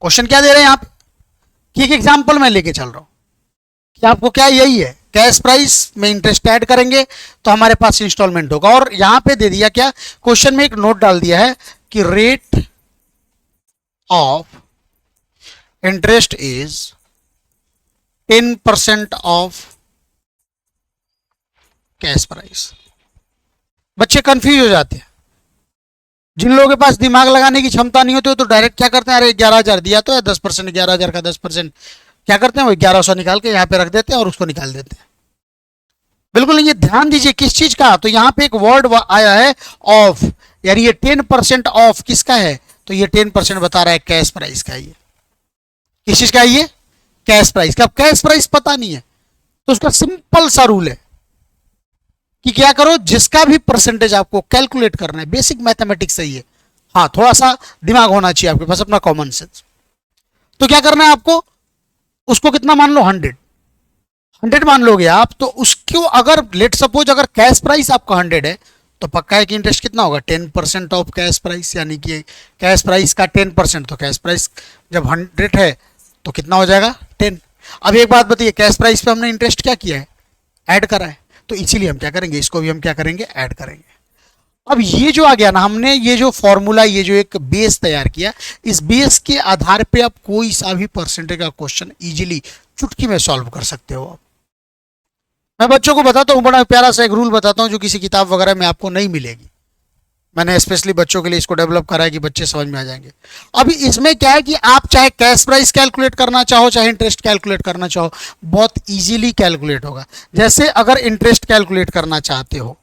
Question क्या दे रहे हैं यहाँ पे कि एक एग्जाम्पल मैं लेके चल रहा हूं कि आपको क्या यही है, कैश प्राइस में इंटरेस्ट ऐड करेंगे तो हमारे पास इंस्टॉलमेंट होगा। और यहां पे दे दिया क्या, क्वेश्चन में एक नोट डाल दिया है कि rate of interest is 10% of cash price. बच्चे कंफ्यूज हो जाते हैं, जिन लोगों के पास दिमाग लगाने की क्षमता नहीं होती तो डायरेक्ट क्या करते हैं, अरे 11,000 दिया तो है 10%, 11,000 का 10% क्या करते हैं, वो 1100 निकाल के यहाँ पे रख देते हैं और उसको निकाल देते हैं। बिल्कुल नहीं, ये ध्यान दीजिए किस चीज का, तो यहाँ पे एक वर्ड आया है ऑफ, यानी ये 10% ऑफ किसका है, तो ये 10% बता रहा है कैश प्राइस का। ये किस चीज का है, ये कैश प्राइस का। अब कैश प्राइस पता नहीं है तो उसका सिंपल सा रूल है कि क्या करो, जिसका भी परसेंटेज आपको कैलकुलेट करना है, बेसिक मैथमेटिक्स सही है, हाँ थोड़ा सा दिमाग होना चाहिए आपके पास, अपना कॉमन सेंस। तो क्या करना है आपको, उसको कितना मान लो, 100 मान लोगे आप, तो उसको अगर लेट सपोज अगर कैश प्राइस आपका 100 है तो पक्का है कि इंटरेस्ट कितना होगा, 10% ऑफ कैश प्राइस, यानी कि कैश प्राइस का 10%, तो कैश प्राइस जब 100 है तो कितना हो जाएगा, 10। अब एक बात बताइए, कैश प्राइस पे हमने इंटरेस्ट क्या किया है, ऐड करा है, तो इसीलिए हम क्या करेंगे, इसको भी हम क्या करेंगे, ऐड करेंगे। अब ये जो आ गया ना, हमने ये जो फॉर्मूला, ये जो एक बेस तैयार किया, इस बेस के आधार पे आप कोई सा भी परसेंटेज का क्वेश्चन इजीली चुटकी में सॉल्व कर सकते हो। मैं बच्चों को बताता हूँ, बड़ा प्यारा सा एक रूल बताता हूँ जो किसी किताब वगैरह में आपको नहीं मिलेगी। मैंने स्पेशली बच्चों के लिए इसको डेवलप करा है कि बच्चे समझ में आ जाएंगे। अभी इसमें क्या है कि आप चाहे कैश प्राइस कैलकुलेट करना चाहो, चाहे इंटरेस्ट कैलकुलेट करना चाहो, बहुत इजीली कैलकुलेट होगा। जैसे अगर इंटरेस्ट कैलकुलेट करना चाहते हो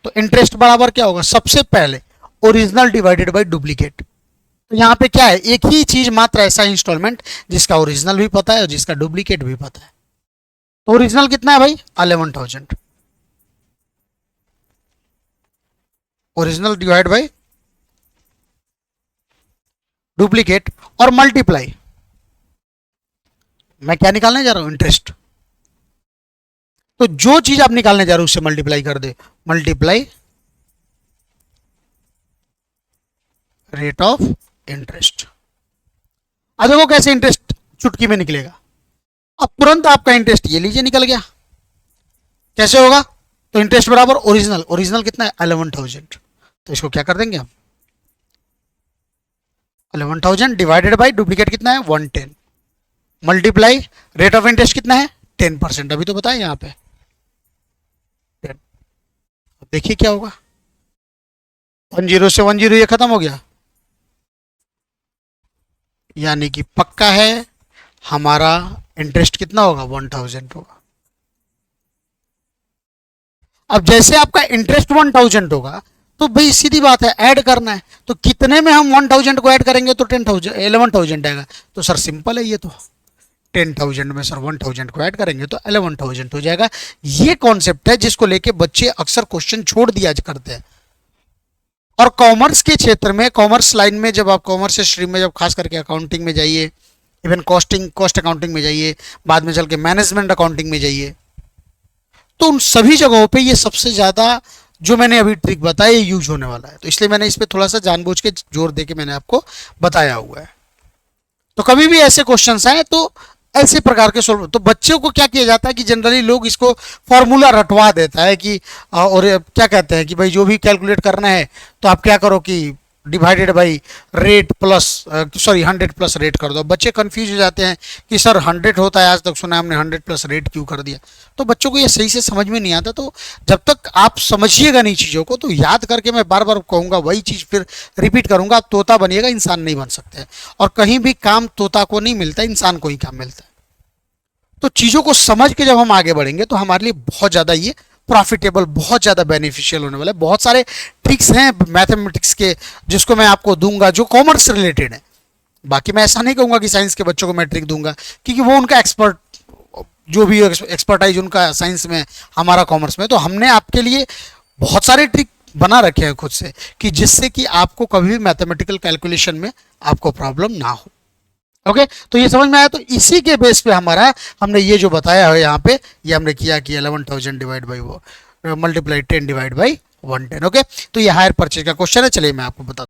तो इंटरेस्ट बराबर क्या होगा, सबसे पहले ओरिजिनल डिवाइडेड बाय डुप्लीकेट। तो यहां पे क्या है, एक ही चीज मात्र ऐसा इंस्टॉलमेंट जिसका ओरिजिनल भी पता है और जिसका डुप्लीकेट भी पता है। तो ओरिजिनल कितना है भाई, 11,000, ओरिजिनल डिवाइड बाय डुप्लीकेट और मल्टीप्लाई, मैं क्या निकालने जा रहा हूं, इंटरेस्ट। तो जो चीज आप निकालने जा रहे हो उससे मल्टीप्लाई कर दे, मल्टीप्लाई रेट ऑफ इंटरेस्ट। अब देखो कैसे इंटरेस्ट चुटकी में निकलेगा। अब तुरंत आपका इंटरेस्ट ये लीजिए निकल गया, कैसे होगा, तो इंटरेस्ट बराबर ओरिजिनल, ओरिजिनल कितना है 11,000, तो इसको क्या कर देंगे हम, 11,000 डिवाइडेड बाई डुप्लीकेट कितना है 110, मल्टीप्लाई रेट ऑफ इंटरेस्ट कितना है 10%, अभी तो बताया यहां पे 10। देखिए क्या होगा, 10 से 10 ये खत्म हो गया, यानी कि पक्का है हमारा इंटरेस्ट कितना होगा 1,000 होगा। अब जैसे आपका इंटरेस्ट 1,000 होगा तो भाई सीधी बात है ऐड करना है, तो कितने में हम 1,000 को ऐड करेंगे तो 11,000 आएगा। तो सर सिंपल है ये, तो 10,000 में सर 1,000 को ऐड करेंगे तो 11,000 हो जाएगा। ये कॉन्सेप्ट है जिसको लेके बच्चे अक्सर क्वेश्चन छोड़ दिया करते हैं। और कॉमर्स के क्षेत्र में, कॉमर्स लाइन में, जब आप कॉमर्स स्ट्रीम में जब खास करके अकाउंटिंग में जाइए, इवन कॉस्ट अकाउंटिंग में जाइए, बाद में चल के मैनेजमेंट अकाउंटिंग में जाइए, तो उन सभी जगहों पे ये सबसे ज़्यादा जो मैंने अभी ट्रिक बताया ये यूज होने वाला है। तो इसलिए मैंने इस पर थोड़ा सा जानबूझ के जोर दे के मैंने आपको बताया हुआ है। तो कभी भी ऐसे क्वेश्चंस आए तो ऐसे प्रकार के सोल्व, तो बच्चों को क्या किया जाता है कि जनरली लोग इसको फॉर्मूला रटवा देता है कि और क्या कहते हैं कि भाई जो भी कैलकुलेट करना है तो आप क्या करो कि divided by rate plus 100 plus rate कर दो। बच्चे कंफ्यूज हो जाते हैं कि सर 100 होता है, आज तक सुना है हमने 100 प्लस रेट क्यों कर दिया। तो बच्चों को ये सही से समझ में नहीं आता। तो जब तक आप समझिएगा नहीं चीज़ों को, तो याद करके मैं बार बार कहूँगा वही चीज़ फिर रिपीट करूँगा, आप तोता बनिएगा, इंसान नहीं बन सकते। और कहीं भी काम तोता को नहीं मिलता, इंसान को ही काम मिलता है। तो चीज़ों को समझ के जब हम आगे बढ़ेंगे तो हमारे लिए बहुत ज़्यादा ये प्रॉफिटेबल, बहुत ज़्यादा बेनिफिशियल होने वाला है। बहुत सारे ट्रिक्स हैं मैथमेटिक्स के जिसको मैं आपको दूंगा जो कॉमर्स से रिलेटेड है। बाकी मैं ऐसा नहीं कहूँगा कि साइंस के बच्चों को मैं ट्रिक दूंगा, क्योंकि वो उनका एक्सपर्ट, जो भी एक्सपर्टाइज उनका साइंस में, हमारा कॉमर्स में। तो हमने आपके लिए बहुत सारे ट्रिक बना रखे हैं खुद से कि जिससे कि आपको कभी भी मैथमेटिकल कैलकुलेशन में आपको प्रॉब्लम ना हो। ओके तो ये समझ में आया। तो इसी के बेस पे हमारा हमने ये जो बताया है यहाँ पे, ये हमने किया कि 11,000 डिवाइड बाई वो मल्टीप्लाई 10 डिवाइड बाई 110। ओके तो ये हायर परचेज का क्वेश्चन है। चलिए मैं आपको बता